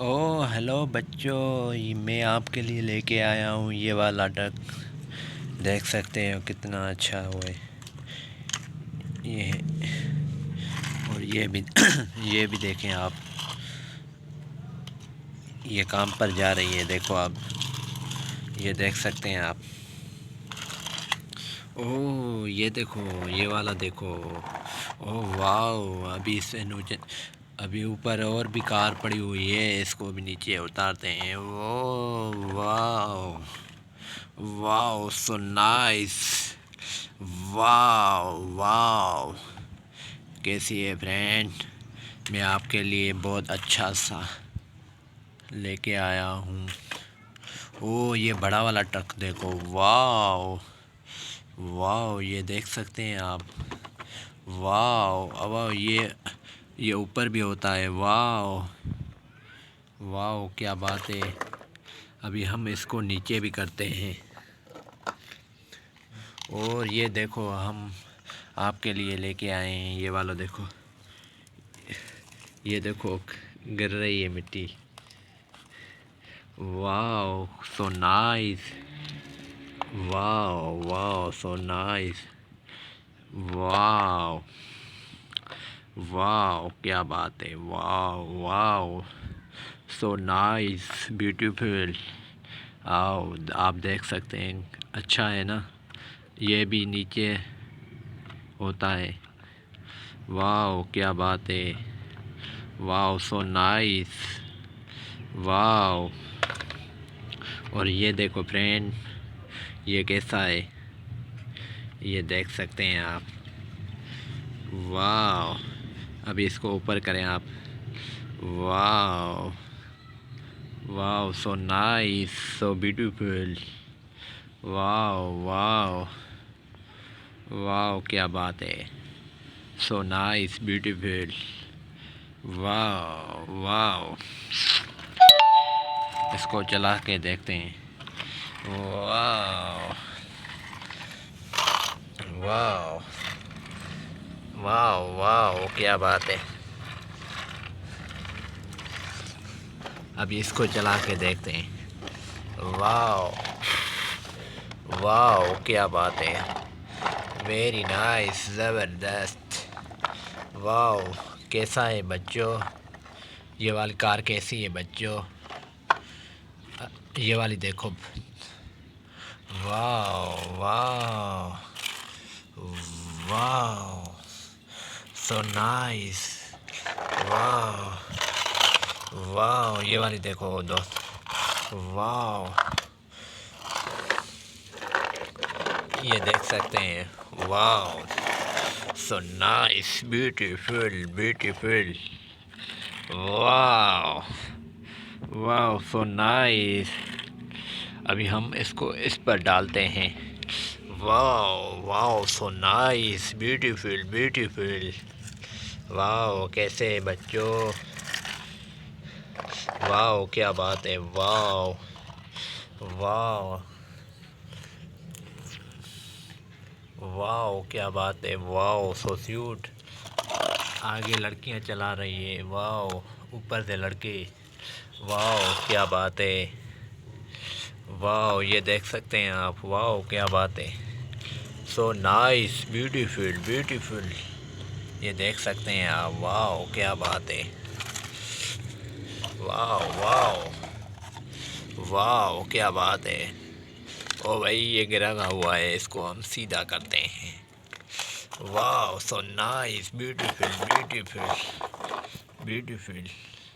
ओ hello बच्चों, मैं आपके लिए लेके आया हूँ ये वाला डक। देख सकते हो कितना अच्छा हुआ है ये है। और ये भी ये भी देखें आप, ये काम पर जा रही है। देखो आप, ये देख सकते हैं आप। ओह ये देखो, ये वाला देखो। ओह वाह, अभी इससे नीचे, अभी ऊपर और भी कार पड़ी हुई है, इसको भी नीचे उतारते हैं। ओह वाह, वाह सो नाइस। वाह वाह, कैसी है फ्रेंड? मैं आपके लिए बहुत अच्छा सा लेके आया हूँ। ओ ये बड़ा वाला ट्रक देखो। वाह वाह, ये देख सकते हैं आप। वाह अब ये ऊपर भी होता है। वाह वाह, क्या बात है। अभी हम इसको नीचे भी करते हैं। और ये देखो, हम आपके लिए लेके आए हैं ये वाला। देखो, ये देखो गिर रही है मिट्टी। वाह सो नाइस। वाह वाह सो नाइस। वाह वाह, क्या बात है। वाह वाह सो नाइस, ब्यूटीफुल। आओ आप देख सकते हैं, अच्छा है ना। ये भी नीचे होता है। वाह क्या बात है। वाह सो नाइस। वाह, और ये देखो फ्रेंड, ये कैसा है, ये देख सकते हैं आप। वाह, अभी इसको ऊपर करें आप। वाह वाह सो नाइस, सो ब्यूटीफुल। वाह वाह वाह, क्या बात है। So nice, beautiful. वाह वाह, इसको चला के देखते हैं। वाह वाह वाह वाह, क्या बात है। अभी इसको चला के देखते हैं। वाह वाह, क्या बात है। वेरी नाइस, ज़बरदस्त। वाह, कैसा है बच्चों? ये वाली कार कैसी है बच्चों? ये वाली देखो। वाह वाह वाह सो नाइस। वाह वाह, ये वाली देखो दोस्त। वाह, ये देख सकते हैं। वाह सो नाइस, ब्यूटीफुल ब्यूटीफुल। वाह वाह सो नाइस। अभी हम इसको इस पर डालते हैं। वाह वाह सो नाइस, ब्यूटीफुल ब्यूटीफुल। वाह, कैसे है बच्चों? वाह, क्या बात है। वाह वाह वाह, क्या बात है। वाह सो क्यूट। आगे लड़कियां चला रही है। वाह, ऊपर से लड़के। वाह क्या बात है। वाह, ये देख सकते हैं आप। वाह क्या बात है। So nice, beautiful beautiful. ये देख सकते हैं आप। वाह क्या बात है। वाह वाह वाह, क्या बात है। ओ भाई, ये गिरा हुआ है, इसको हम सीधा करते हैं। वाह so nice, beautiful beautiful beautiful.